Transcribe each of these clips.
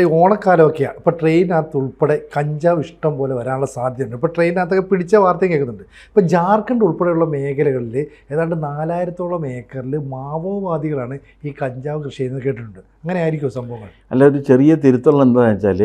ഈ ഓണക്കാലമൊക്കെയാണ്. ഇപ്പോൾ ട്രെയിനകത്ത് ഉൾപ്പെടെ കഞ്ചാവ് ഇഷ്ടം പോലെ വരാനുള്ള സാധ്യതയുണ്ട്. ഇപ്പോൾ ട്രെയിനകത്തൊക്കെ പിടിച്ച വാർത്തയും കേൾക്കുന്നുണ്ട്. ഇപ്പോൾ ജാർഖണ്ഡ് ഉൾപ്പെടെയുള്ള മേഖലകളിൽ ഏതാണ്ട് 4000-ഓളം ഏക്കറിൽ മാവോവാദികളാണ് ഈ കഞ്ചാവ് കൃഷി ചെയ്യുന്നത് കേട്ടിട്ടുണ്ട്. അങ്ങനെ ആയിരിക്കുമോ സംഭവങ്ങൾ? അല്ല, ഒരു ചെറിയ തിരുത്തുള്ള എന്താണെന്ന് വെച്ചാൽ,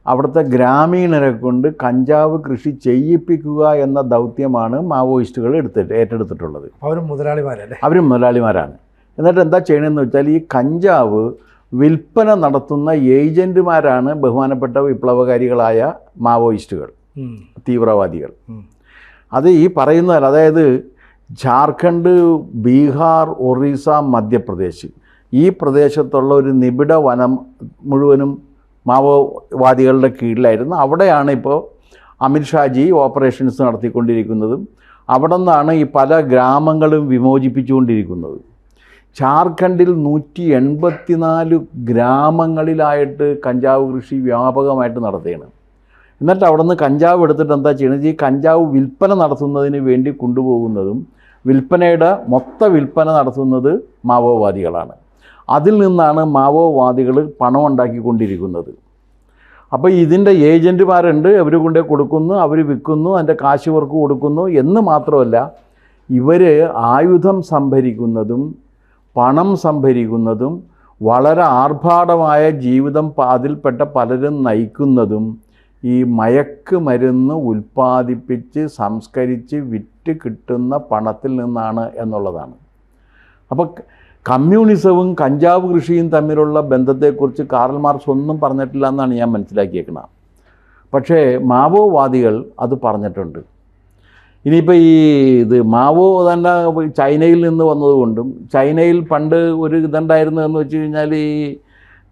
അവിടുത്തെ ഗ്രാമീണരെ കൊണ്ട് കഞ്ചാവ് കൃഷി ചെയ്യിപ്പിക്കുക എന്ന ദൗത്യമാണ് മാവോയിസ്റ്റുകൾ ഏറ്റെടുത്തിട്ടുള്ളത്. അവരും മുതലാളിമാരല്ലേ? അവരും മുതലാളിമാരാണ്. എന്നിട്ട് എന്താ ചെയ്യണമെന്ന് വെച്ചാൽ, ഈ കഞ്ചാവ് വിൽപ്പന നടത്തുന്ന ഏജൻറ്റുമാരാണ് ബഹുമാനപ്പെട്ട വിപ്ലവകാരികളായ മാവോയിസ്റ്റുകൾ, തീവ്രവാദികൾ. അത് ഈ പറയുന്ന, അതായത് ജാർഖണ്ഡ്, ബീഹാർ, ഒറീസ, മധ്യപ്രദേശ്, ഈ പ്രദേശത്തുള്ള ഒരു നിബിഡ വനം മുഴുവനും മാവോവാദികളുടെ കീഴിലായിരുന്നു. അവിടെയാണ് ഇപ്പോൾ അമിത്ഷാജി ഓപ്പറേഷൻസ് നടത്തിക്കൊണ്ടിരിക്കുന്നതും അവിടെ നിന്നാണ് ഈ പല ഗ്രാമങ്ങളും വിമോചിപ്പിച്ചുകൊണ്ടിരിക്കുന്നത്. ജാർഖണ്ഡിൽ 184 ഗ്രാമങ്ങളിലായിട്ട് കഞ്ചാവ് കൃഷി വ്യാപകമായിട്ട് നടത്തുകയാണ്. എന്നിട്ട് അവിടെ നിന്ന് കഞ്ചാവ് എടുത്തിട്ട് എന്താ ചെയ്യുന്നത്, ഈ കഞ്ചാവ് വിൽപ്പന നടത്തുന്നതിന് വേണ്ടി കൊണ്ടുപോകുന്നതും വിൽപ്പനയുടെ വിൽപ്പന നടത്തുന്നത് മാവോവാദികളാണ്. അതിൽ നിന്നാണ് മാവോവാദികൾ പണം ഉണ്ടാക്കിക്കൊണ്ടിരിക്കുന്നത്. അപ്പോൾ ഇതിൻ്റെ ഏജൻറ്റുമാരുണ്ട്, അവർ കൊണ്ടേ കൊടുക്കുന്നു, അവർ വിൽക്കുന്നു, അതിൻ്റെ കാശ് ഇവർക്ക് കൊടുക്കുന്നു എന്ന് മാത്രമല്ല, ഇവർ ആയുധം സംഭരിക്കുന്നതും പണം സംഭരിക്കുന്നതും വളരെ ആർഭാടമായ ജീവിതം അതിൽപ്പെട്ട പലരും നയിക്കുന്നതും ഈ മയക്കുമരുന്ന് ഉൽപ്പാദിപ്പിച്ച് സംസ്കരിച്ച് വിറ്റ് കിട്ടുന്ന പണത്തിൽ നിന്നാണ് എന്നുള്ളതാണ്. അപ്പോൾ കമ്മ്യൂണിസവും കഞ്ചാവ് കൃഷിയും തമ്മിലുള്ള ബന്ധത്തെക്കുറിച്ച് കാറൽ മാർക്സ് ഒന്നും പറഞ്ഞിട്ടില്ല എന്നാണ് ഞാൻ മനസ്സിലാക്കിയേക്കുന്നത്. പക്ഷേ മാവോവാദികൾ അത് പറഞ്ഞിട്ടുണ്ട്. ഇനിയിപ്പോൾ മാവോ തന്നെ ചൈനയിൽ നിന്ന് വന്നതുകൊണ്ടും, ചൈനയിൽ പണ്ട് ഒരു ഇതുണ്ടായിരുന്നു എന്ന് വെച്ച് കഴിഞ്ഞാൽ, ഈ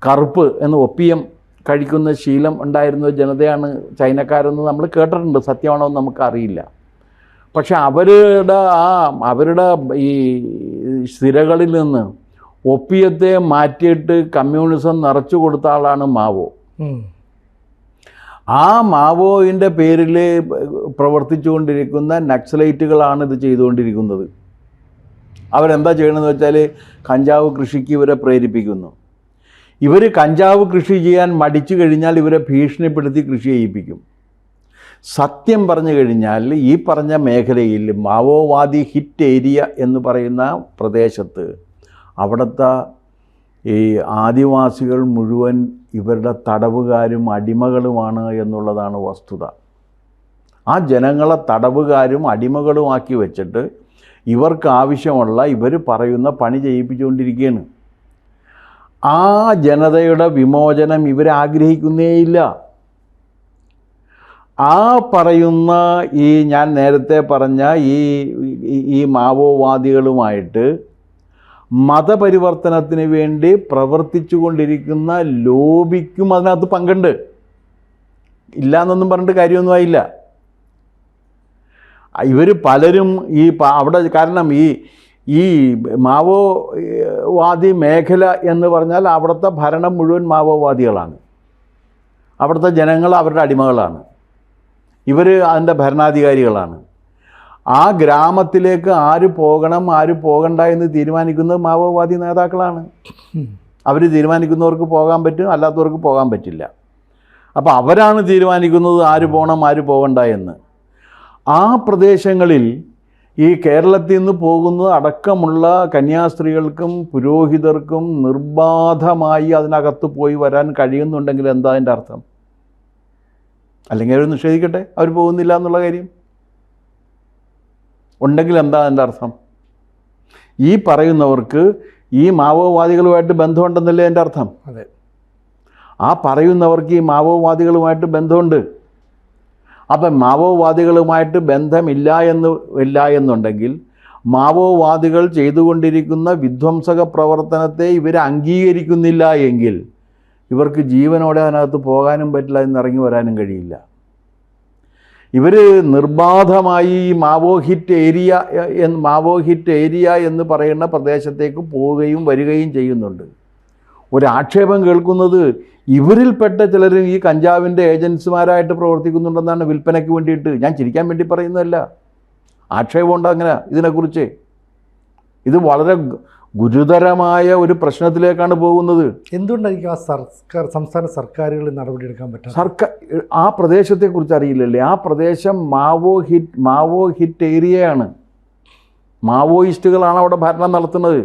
കറുപ്പ് എന്ന് ഒപ്പിയം കഴിക്കുന്ന ശീലം ഉണ്ടായിരുന്ന ജനതയാണ് ചൈനക്കാരെന്ന് നമ്മൾ കേട്ടിട്ടുണ്ട്. സത്യമാണോ എന്ന് നമുക്കറിയില്ല. പക്ഷെ അവരുടെ ഈ സ്ഥിരകളിൽ നിന്ന് ഒപ്പിയത്തെ മാറ്റിയിട്ട് കമ്മ്യൂണിസം നിറച്ചു കൊടുത്ത ആളാണ് മാവോ. ആ മാവോയിൻ്റെ പേരിൽ പ്രവർത്തിച്ചു കൊണ്ടിരിക്കുന്ന നക്സലൈറ്റുകളാണ് ഇത് ചെയ്തുകൊണ്ടിരിക്കുന്നത്. അവരെന്താ ചെയ്യണമെന്ന് വെച്ചാൽ, കഞ്ചാവ് കൃഷിക്ക് ഇവരെ പ്രേരിപ്പിക്കുന്നു. ഇവർ കഞ്ചാവ് കൃഷി ചെയ്യാൻ മടിച്ചു കഴിഞ്ഞാൽ ഇവരെ ഭീഷണിപ്പെടുത്തി കൃഷി ചെയ്യിപ്പിക്കും. സത്യം പറഞ്ഞു കഴിഞ്ഞാൽ ഈ പറഞ്ഞ മേഖലയിൽ മാവോവാദി ഹിറ്റ് ഏരിയ എന്ന് പറയുന്ന പ്രദേശത്ത് അവിടുത്തെ ഈ ആദിവാസികൾ മുഴുവൻ ഇവരുടെ തടവുകാരും അടിമകളുമാണ് എന്നുള്ളതാണ് വസ്തുത. ആ ജനങ്ങളെ തടവുകാരും അടിമകളുമാക്കി വെച്ചിട്ട് ഇവർക്ക് ആവശ്യമുള്ള ഇവർ പറയുന്ന പണി ചെയ്യിപ്പിച്ചുകൊണ്ടിരിക്കുകയാണ്. ആ ജനതയുടെ വിമോചനം ഇവരാഗ്രഹിക്കുന്നേയില്ല. ആ പറയുന്ന ഞാൻ നേരത്തെ പറഞ്ഞ ഈ മാവോവാദികളുമായിട്ട് മതപരിവർത്തനത്തിന് വേണ്ടി പ്രവർത്തിച്ചു കൊണ്ടിരിക്കുന്ന ലോബിക്കും അതിനകത്ത് പങ്കുണ്ട്. ഇല്ലയെന്നൊന്നും പറഞ്ഞിട്ട് കാര്യമൊന്നും ആയില്ല. ഇവർ പലരും അവിടെ, കാരണം ഈ മാവോവാദി മേഖല എന്ന് പറഞ്ഞാൽ അവിടുത്തെ ഭരണം മുഴുവൻ മാവോവാദികളാണ്. അവിടുത്തെ ജനങ്ങൾ അവരുടെ അടിമകളാണ്. ഇവർ അതിൻ്റെ ഭരണാധികാരികളാണ്. ആ ഗ്രാമത്തിലേക്ക് ആര് പോകണം ആര് പോകണ്ട എന്ന് തീരുമാനിക്കുന്നത് മാവോവാദി നേതാക്കളാണ്. അവർ തീരുമാനിക്കുന്നവർക്ക് പോകാൻ പറ്റും, അല്ലാത്തവർക്ക് പോകാൻ പറ്റില്ല. അപ്പോൾ അവരാണ് തീരുമാനിക്കുന്നത് ആര് പോകണം ആര് പോകണ്ട എന്ന്. ആ പ്രദേശങ്ങളിൽ ഈ കേരളത്തിൽ നിന്ന് പോകുന്നത് അടക്കമുള്ള കന്യാസ്ത്രീകൾക്കും പുരോഹിതർക്കും നിർബാധമായി അതിനകത്ത് പോയി വരാൻ കഴിയുന്നുണ്ടെങ്കിൽ എന്താ അതിൻ്റെ അർത്ഥം? അല്ലെങ്കിൽ അവർ നിഷേധിക്കട്ടെ, അവർ പോകുന്നില്ല എന്നുള്ള കാര്യം ഉണ്ടെങ്കിൽ എന്താ അതിൻ്റെ അർത്ഥം? ഈ പറയുന്നവർക്ക് ഈ മാവോവാദികളുമായിട്ട് ബന്ധമുണ്ടെന്നല്ലേ എൻ്റെ അർത്ഥം? അതെ. ആ പറയുന്നവർക്ക് മാവോവാദികളുമായിട്ട് ബന്ധമുണ്ട്. അപ്പം മാവോവാദികളുമായിട്ട് ബന്ധമില്ല എന്നുണ്ടെങ്കിൽ മാവോവാദികൾ ചെയ്തുകൊണ്ടിരിക്കുന്ന വിധ്വംസക പ്രവർത്തനത്തെ ഇവർ അംഗീകരിക്കുന്നില്ല എങ്കിൽ ഇവർക്ക് ജീവനോടെ അതിനകത്ത് പോകാനും പറ്റില്ല, ഇറങ്ങി വരാനും കഴിയില്ല. ഇവർ നിർബാധമായി മാവോ ഹിറ്റ് ഏരിയ എന്ന് പറയുന്ന പ്രദേശത്തേക്ക് പോവുകയും വരികയും ചെയ്യുന്നുണ്ട്. ഒരാക്ഷേപം കേൾക്കുന്നത് ഇവരിൽപ്പെട്ട ചിലർ ഈ കഞ്ചാവിൻ്റെ ഏജൻസിമാരായിട്ട് പ്രവർത്തിക്കുന്നുണ്ടെന്നാണ്, വിൽപ്പനയ്ക്ക് വേണ്ടിയിട്ട്. ഞാൻ ചിരിക്കാൻ വേണ്ടി പറയുന്നതല്ല, ആക്ഷേപമുണ്ട് അങ്ങനെ ഇതിനെക്കുറിച്ച്. ഇത് വളരെ ഗുരുതരമായ ഒരു പ്രശ്നത്തിലേക്കാണ് പോകുന്നത്. എന്തുകൊണ്ടായിരിക്കും ആ സംസ്ഥാന സർക്കാരുകൾ നടപടിയെടുക്കാൻ പറ്റും? ആ പ്രദേശത്തെക്കുറിച്ച് അറിയില്ലല്ലേ? ആ പ്രദേശം മാവോ ഹിറ്റ് ഏരിയയാണ്. മാവോയിസ്റ്റുകളാണ് അവിടെ ഭരണം നടത്തുന്നത്.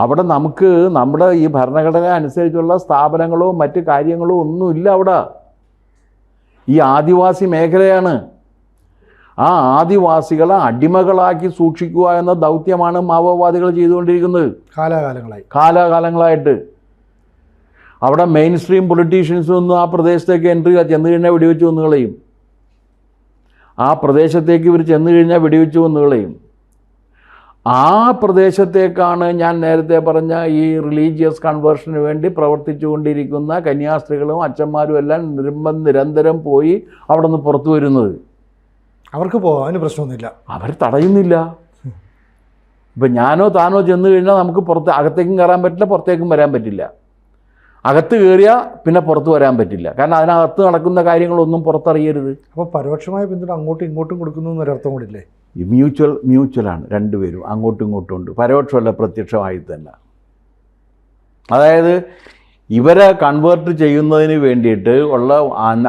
അവിടെ നമുക്ക് നമ്മുടെ ഈ ഭരണഘടന അനുസരിച്ചുള്ള സ്ഥാപനങ്ങളോ മറ്റ് കാര്യങ്ങളോ ഒന്നുമില്ല. അവിടെ ഈ ആദിവാസി മേഖലയാണ്. ആ ആദിവാസികളെ അടിമകളാക്കി സൂക്ഷിക്കുക എന്ന ദൗത്യമാണ് മാവോവാദികൾ ചെയ്തുകൊണ്ടിരിക്കുന്നത് കാലാകാലങ്ങളായിട്ട്. അവിടെ മെയിൻ സ്ട്രീം പൊളിറ്റീഷ്യൻസൊന്നും ആ പ്രദേശത്തേക്ക് ചെന്ന് കഴിഞ്ഞാൽ വെടിവെച്ച് കൊന്നു കളയും. ആ പ്രദേശത്തേക്ക് ഇവർ ചെന്ന് കഴിഞ്ഞാൽ വെടിവെച്ച് കൊന്നു കളയും. ആ പ്രദേശത്തേക്കാണ് ഞാൻ നേരത്തെ പറഞ്ഞ ഈ റിലീജിയസ് കൺവേർഷന് വേണ്ടി പ്രവർത്തിച്ചു കൊണ്ടിരിക്കുന്ന കന്യാസ്ത്രീകളും അച്ഛന്മാരും എല്ലാം നിരന്തരം പോയി അവിടെ നിന്ന് പുറത്തു വരുന്നത്. അവർക്ക് പോകാൻ പ്രശ്നമൊന്നുമില്ല, അവർ തടയുന്നില്ല. ഇപ്പം ഞാനോ താനോ ചെന്ന് കഴിഞ്ഞാൽ നമുക്ക് അകത്തേക്കും കയറാൻ പറ്റില്ല, പുറത്തേക്കും വരാൻ പറ്റില്ല. അകത്ത് കയറിയാൽ പിന്നെ പുറത്ത് വരാൻ പറ്റില്ല. കാരണം അതിനകത്ത് നടക്കുന്ന കാര്യങ്ങളൊന്നും പുറത്തറിയരുത്. അപ്പോൾ പരോക്ഷമായ പിന്തുണ അങ്ങോട്ടും ഇങ്ങോട്ടും കൊടുക്കുന്നു എന്നൊരർത്ഥം കൂടില്ലേ? മ്യൂച്വലാണ് രണ്ടുപേരും, അങ്ങോട്ടും ഇങ്ങോട്ടും ഉണ്ട്. പരോക്ഷമല്ല, പ്രത്യക്ഷമായി തന്നെ. അതായത് ഇവരെ കൺവേർട്ട് ചെയ്യുന്നതിന് വേണ്ടിയിട്ട് ഉള്ള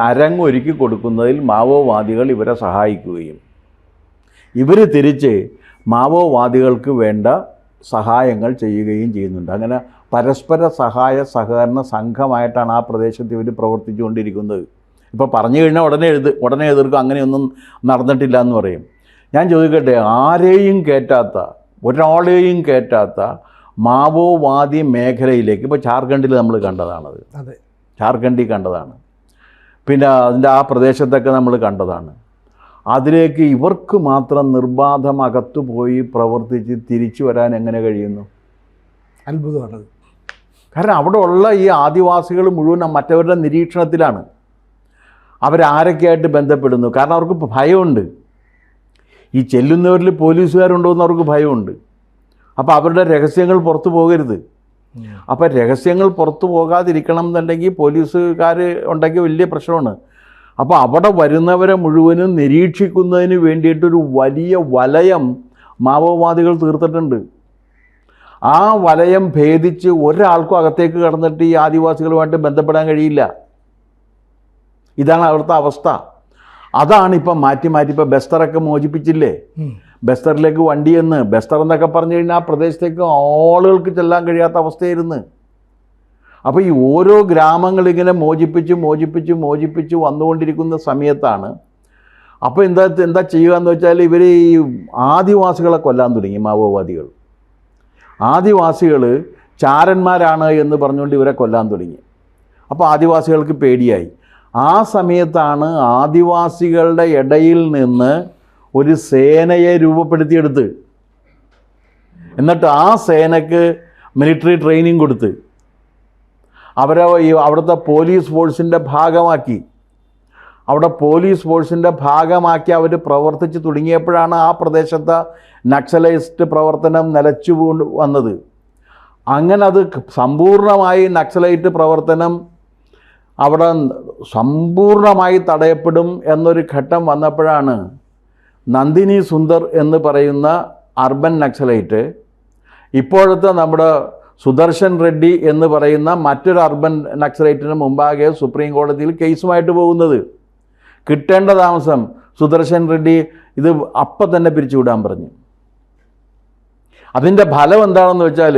അരങ്ങൊരുക്കി കൊടുക്കുന്നതിൽ മാവോവാദികൾ ഇവരെ സഹായിക്കുകയും ഇവർ തിരിച്ച് മാവോവാദികൾക്ക് വേണ്ട സഹായങ്ങൾ ചെയ്യുകയും ചെയ്യുന്നുണ്ട്. അങ്ങനെ പരസ്പര സഹായ സഹകരണ സംഘമായിട്ടാണ് ആ പ്രദേശത്ത് ഇവർ പ്രവർത്തിച്ചുകൊണ്ടിരിക്കുന്നത്. ഇപ്പോൾ പറഞ്ഞു കഴിഞ്ഞാൽ ഉടനെ എതിർക്കും, അങ്ങനെയൊന്നും നടന്നിട്ടില്ല എന്ന് പറയും. ഞാൻ ചോദിക്കട്ടെ, ആരെയും കയറ്റാത്ത, ഒരാളെയും കയറ്റാത്ത മാവോവാദി മേഖലയിലേക്ക് ഇപ്പോൾ ജാർഖണ്ഡിൽ നമ്മൾ കണ്ടതാണത്. ജാർഖണ്ഡിൽ കണ്ടതാണ്, പിന്നെ അതിൻ്റെ ആ പ്രദേശത്തൊക്കെ നമ്മൾ കണ്ടതാണ്. അതിലേക്ക് ഇവർക്ക് മാത്രം നിർബാധം അകത്തു പോയി പ്രവർത്തിച്ച് തിരിച്ചു വരാൻ എങ്ങനെ കഴിയുന്നു? അത്ഭുതമാണത്. കാരണം അവിടെ ഉള്ള ഈ ആദിവാസികൾ മുഴുവൻ മറ്റവരുടെ നിരീക്ഷണത്തിലാണ്. അവരാരൊക്കെയായിട്ട് ബന്ധപ്പെടുന്നു. കാരണം അവർക്ക് ഭയമുണ്ട്. ഈ ചെല്ലുന്നവരിൽ പോലീസുകാരുണ്ടോ എന്ന് അവർക്ക് ഭയമുണ്ട്. അപ്പോൾ അവരുടെ രഹസ്യങ്ങൾ പുറത്തു പോകരുത്. അപ്പോൾ രഹസ്യങ്ങൾ പുറത്തു പോകാതിരിക്കണം എന്നുണ്ടെങ്കിൽ പോലീസുകാർ ഉണ്ടെങ്കിൽ വലിയ പ്രശ്നമാണ്. അപ്പോൾ അവിടെ വരുന്നവരെ മുഴുവനും നിരീക്ഷിക്കുന്നതിന് വേണ്ടിയിട്ടൊരു വലിയ വലയം മാവോവാദികൾ തീർത്തിട്ടുണ്ട്. ആ വലയം ഭേദിച്ച് ഒരാൾക്കും അകത്തേക്ക് കടന്നിട്ട് ഈ ആദിവാസികളുമായിട്ട് ബന്ധപ്പെടാൻ കഴിയില്ല. ഇതാണ് അവിടുത്തെ അവസ്ഥ. അതാണ് ഇപ്പം മാറ്റി ഇപ്പോൾ ബസ്തറൊക്കെ മോചിപ്പിച്ചില്ലേ? ബസ്തറിലേക്ക് വണ്ടിയെന്ന്, ബസ്തർ എന്നൊക്കെ പറഞ്ഞു കഴിഞ്ഞാൽ ആ പ്രദേശത്തേക്ക് ആളുകൾക്ക് ചെല്ലാൻ കഴിയാത്ത അവസ്ഥയായിരുന്നു. അപ്പോൾ ഈ ഓരോ ഗ്രാമങ്ങളിങ്ങനെ മോചിപ്പിച്ച് വന്നുകൊണ്ടിരിക്കുന്ന സമയത്താണ് അപ്പോൾ എന്താ ചെയ്യുക എന്ന് വെച്ചാൽ ഇവർ ഈ ആദിവാസികളെ കൊല്ലാൻ തുടങ്ങി. മാവോവാദികൾ ആദിവാസികൾ ചാരന്മാരാണ് എന്ന് പറഞ്ഞുകൊണ്ട് ഇവരെ കൊല്ലാൻ തുടങ്ങി. അപ്പോൾ ആദിവാസികൾക്ക് പേടിയായി. ആ സമയത്താണ് ആദിവാസികളുടെ ഇടയിൽ നിന്ന് ഒരു സേനയെ രൂപപ്പെടുത്തിയെടുത്ത്, എന്നിട്ട് ആ സേനയ്ക്ക് മിലിറ്ററി ട്രെയിനിങ് കൊടുത്ത് അവരെ അവിടുത്തെ പോലീസ് ഫോഴ്സിൻ്റെ ഭാഗമാക്കി. അവിടെ പോലീസ് ഫോഴ്സിൻ്റെ ഭാഗമാക്കി അവർ പ്രവർത്തിച്ച് തുടങ്ങിയപ്പോഴാണ് ആ പ്രദേശത്തെ നക്സലൈസ്റ്റ് പ്രവർത്തനം നിലച്ചു വന്നത്. അങ്ങനെ അത് സമ്പൂർണ്ണമായി നക്സലൈറ്റ് പ്രവർത്തനം അവിടെ സമ്പൂർണ്ണമായി തടയപ്പെടും എന്നൊരു ഘട്ടം വന്നപ്പോഴാണ് നന്ദിനി സുന്ദർ എന്ന് പറയുന്ന അർബൻ നക്സലൈറ്റ് ഇപ്പോഴത്തെ നമ്മുടെ സുദർശൻ റെഡ്ഡി എന്ന് പറയുന്ന മറ്റൊരു അർബൻ നക്സലൈറ്റിന് മുമ്പാകെ സുപ്രീം കോടതിയിൽ കേസുമായിട്ട് പോകുന്നത്. കിട്ടേണ്ട താമസം സുദർശൻ റെഡ്ഡി ഇത് അപ്പം തന്നെ പിരിച്ചുവിടാൻ പറഞ്ഞു. അതിൻ്റെ ഫലം എന്താണെന്ന് വെച്ചാൽ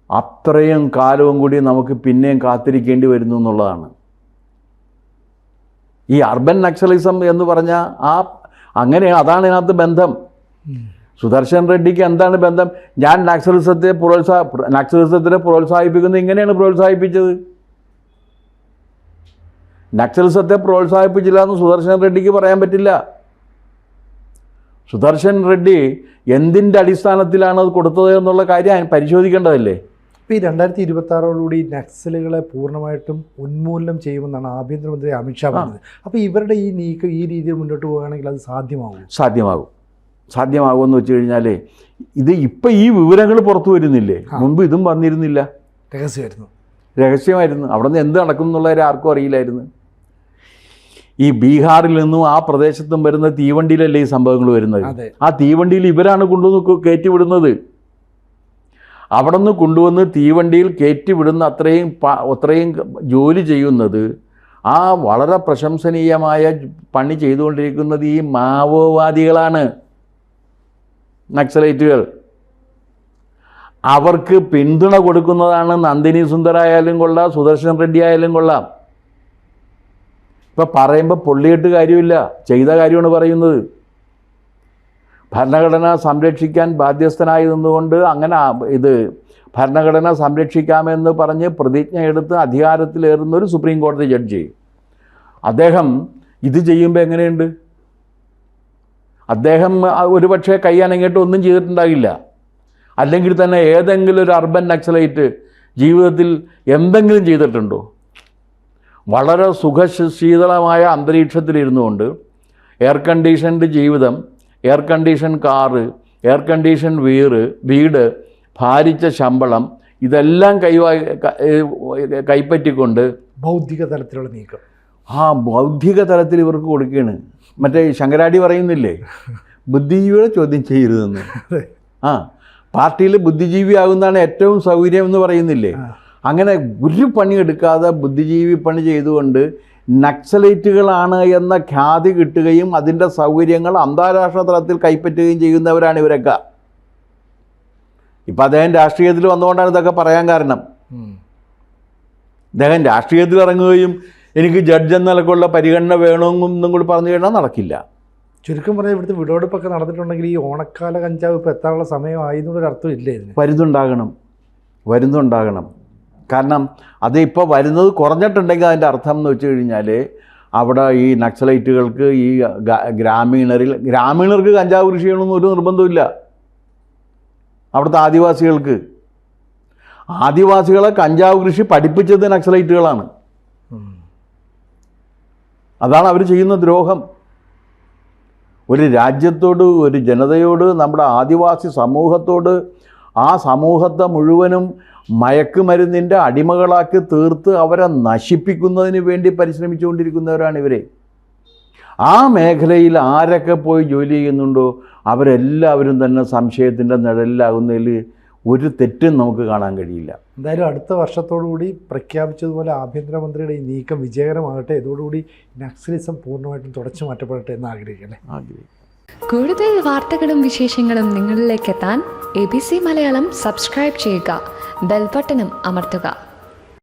അത്രയും കാലവും കൂടി നമുക്ക് പിന്നെയും കാത്തിരിക്കേണ്ടി വരുന്നു എന്നുള്ളതാണ്. ഈ അർബൻ നക്സലിസം എന്ന് പറഞ്ഞാൽ അതാണ് ഇതിനകത്ത് ബന്ധം. സുദർശൻ റെഡ്ഡിക്ക് എന്താണ് ബന്ധം? ഞാൻ നക്സലിസത്തെ പ്രോത്സാഹിപ്പിക്കുന്നത് ഇങ്ങനെയാണ് പ്രോത്സാഹിപ്പിച്ചത്. നക്സലിസത്തെ പ്രോത്സാഹിപ്പിച്ചില്ല എന്ന് സുദർശൻ റെഡ്ഡിക്ക് പറയാൻ പറ്റില്ല. സുദർശൻ റെഡ്ഡി എന്തിൻ്റെ അടിസ്ഥാനത്തിലാണ് അത് കൊടുത്തത് എന്നുള്ള കാര്യം പരിശോധിക്കേണ്ടതല്ലേ? ഇപ്പോൾ ഈ 2026 നക്സലുകളെ പൂർണ്ണമായിട്ടും ഉന്മൂലനം ചെയ്യുമെന്നാണ് ആഭ്യന്തരമന്ത്രി അമിത്ഷാ പറഞ്ഞത്. അപ്പോൾ ഇവരുടെ ഈ നീക്കം ഈ രീതിയിൽ മുന്നോട്ട് പോകുകയാണെങ്കിൽ അത് സാധ്യമാകുമെന്ന് വെച്ച് കഴിഞ്ഞാൽ ഇപ്പം ഈ വിവരങ്ങൾ പുറത്തു വരുന്നില്ലേ? മുൻപ് ഇതും വന്നിരുന്നില്ല, രഹസ്യമായിരുന്നു. അവിടെ നിന്ന് എന്ത് നടക്കും എന്നുള്ളവരെ ആർക്കും അറിയില്ലായിരുന്നു. ഈ ബീഹാറിൽ നിന്നും ആ പ്രദേശത്തും വരുന്ന തീവണ്ടിയിലല്ലേ ഈ സംഭവങ്ങൾ വരുന്നത്. ആ തീവണ്ടിയിൽ ഇവരാണ് കൊണ്ടുവന്ന് കയറ്റിവിടുന്നത്. അവിടെ നിന്ന് കൊണ്ടുവന്ന് തീവണ്ടിയിൽ കയറ്റി വിടുന്ന അത്രയും ജോലി ചെയ്യുന്നത്, ആ വളരെ പ്രശംസനീയമായ പണി ചെയ്തുകൊണ്ടിരിക്കുന്നത് ഈ മാവോവാദികളാണ്, നക്സലൈറ്റുകൾ. അവർക്ക് പിന്തുണ കൊടുക്കുന്നതാണ് നന്ദിനി സുന്ദറായാലും കൊള്ളാം, സുദർശൻ റെഡ്ഡി ആയാലും കൊള്ളാം. ഇപ്പം പറയുമ്പോൾ പൊള്ളിയിട്ട് കാര്യമില്ല, ചെയ്ത കാര്യമാണ് പറയുന്നത്. ഭരണഘടന സംരക്ഷിക്കാൻ ബാധ്യസ്ഥനായി നിന്നുകൊണ്ട് അങ്ങനെ ഭരണഘടന സംരക്ഷിക്കാമെന്ന് പറഞ്ഞ് പ്രതിജ്ഞ എടുത്ത് അധികാരത്തിലേറുന്ന ഒരു സുപ്രീം കോടതി ജഡ്ജി, അദ്ദേഹം ഇത് ചെയ്യുമ്പോൾ എങ്ങനെയുണ്ട്? അദ്ദേഹം ഒരുപക്ഷെ കൈ അനങ്ങിയിട്ട് ഒന്നും ചെയ്തിട്ടുണ്ടാകില്ല. അല്ലെങ്കിൽ തന്നെ ഏതെങ്കിലും ഒരു അർബൻ നക്സലൈറ്റ് ജീവിതത്തിൽ എന്തെങ്കിലും ചെയ്തിട്ടുണ്ടോ? വളരെ സുഖശീതളമായ അന്തരീക്ഷത്തിലിരുന്നു കൊണ്ട് എയർ കണ്ടീഷൻഡ് ജീവിതം, air condition car, air condition വീട്, ഭാരിച്ച ശമ്പളം, ഇതെല്ലാം കൈപ്പറ്റിക്കൊണ്ട് ബൗദ്ധിക തലത്തിലുള്ള നീക്കം, ബൗദ്ധിക തലത്തിൽ ഇവർക്ക് കൊടുക്കുകയാണ്. മറ്റേ ശങ്കരാടി പറയുന്നില്ലേ, ബുദ്ധിജീവികളെ ചോദ്യം ചെയ്യരുതെന്ന്. പാർട്ടിയിൽ ബുദ്ധിജീവിയാകുന്നതാണ് ഏറ്റവും സൗകര്യം എന്ന് പറയുന്നില്ലേ. അങ്ങനെ ഒരു പണിയെടുക്കാതെ ബുദ്ധിജീവി പണി ചെയ്തുകൊണ്ട് നക്സലൈറ്റുകളാണ് എന്ന ഖ്യാതി കിട്ടുകയും അതിൻ്റെ സൗകര്യങ്ങൾ അന്താരാഷ്ട്ര തലത്തിൽ കൈപ്പറ്റുകയും ചെയ്യുന്നവരാണ് ഇവരൊക്കെ. ഇപ്പം അദ്ദേഹം രാഷ്ട്രീയത്തിൽ വന്നുകൊണ്ടാണ് ഇതൊക്കെ പറയാൻ കാരണം. അദ്ദേഹം രാഷ്ട്രീയത്തിൽ ഇറങ്ങുകയും എനിക്ക് ജഡ്ജ് എന്ന നിലക്കുള്ള പരിഗണന വേണമെന്നും കൂടി പറഞ്ഞു കഴിഞ്ഞാൽ നടക്കില്ല. ചുരുക്കം പറഞ്ഞാൽ ഇവിടുത്തെ വിടവെടുപ്പൊക്കെ നടന്നിട്ടുണ്ടെങ്കിൽ ഈ ഓണക്കാല കഞ്ചാവ് ഇപ്പോൾ എത്താനുള്ള സമയമായി എന്നൊരു അർത്ഥം ഇല്ലേ ഇതിന്? വരുന്നുണ്ടാകണം. കാരണം അത് ഇപ്പോൾ വരുന്നത് കുറഞ്ഞിട്ടുണ്ടെങ്കിൽ അതിൻ്റെ അർത്ഥം എന്ന് വെച്ച് കഴിഞ്ഞാൽ അവിടെ ഈ നക്സലൈറ്റുകൾക്ക് ഈ ഗ്രാമീണർക്ക് കഞ്ചാവ് കൃഷി ചെയ്യണമെന്ന് ഒരു നിർബന്ധമില്ല. അവിടുത്തെ ആദിവാസികളെ കഞ്ചാവ് കൃഷി പഠിപ്പിച്ചത് നക്സലൈറ്റുകളാണ്. അതാണ് അവർ ചെയ്യുന്ന ദ്രോഹം. ഒരു രാജ്യത്തോട്, ഒരു ജനതയോട്, നമ്മുടെ ആദിവാസി സമൂഹത്തോട്, ആ സമൂഹത്തെ മുഴുവനും മയക്കുമരുന്നിൻ്റെ അടിമകളാക്കി തീർത്ത് അവരെ നശിപ്പിക്കുന്നതിന് വേണ്ടി പരിശ്രമിച്ചുകൊണ്ടിരിക്കുന്നവരാണ് ഇവരെ. ആ മേഖലയിൽ ആരൊക്കെ പോയി ജോലി ചെയ്യുന്നുണ്ടോ അവരെല്ലാവരും തന്നെ സംശയത്തിൻ്റെ നിഴലിലാകുന്നതിൽ ഒരു തെറ്റും നമുക്ക് കാണാൻ കഴിയില്ല. എന്തായാലും അടുത്ത വർഷത്തോടുകൂടി പ്രഖ്യാപിച്ചതുപോലെ ആഭ്യന്തരമന്ത്രിയുടെ ഈ നീക്കം വിജയകരമാകട്ടെ. ഇതോടുകൂടി നക്സലിസം പൂർണ്ണമായിട്ടും തുടച്ചു മാറ്റപ്പെടട്ടെ എന്ന് ആഗ്രഹിക്കല്ലേ. കൂടുതൽ വാർത്തകളും വിശേഷങ്ങളും നിങ്ങളിലേക്ക് എത്താൻ ABC മലയാളം സബ്സ്ക്രൈബ് ചെയ്യുക, ബെൽ ബട്ടണും അമർത്തുക.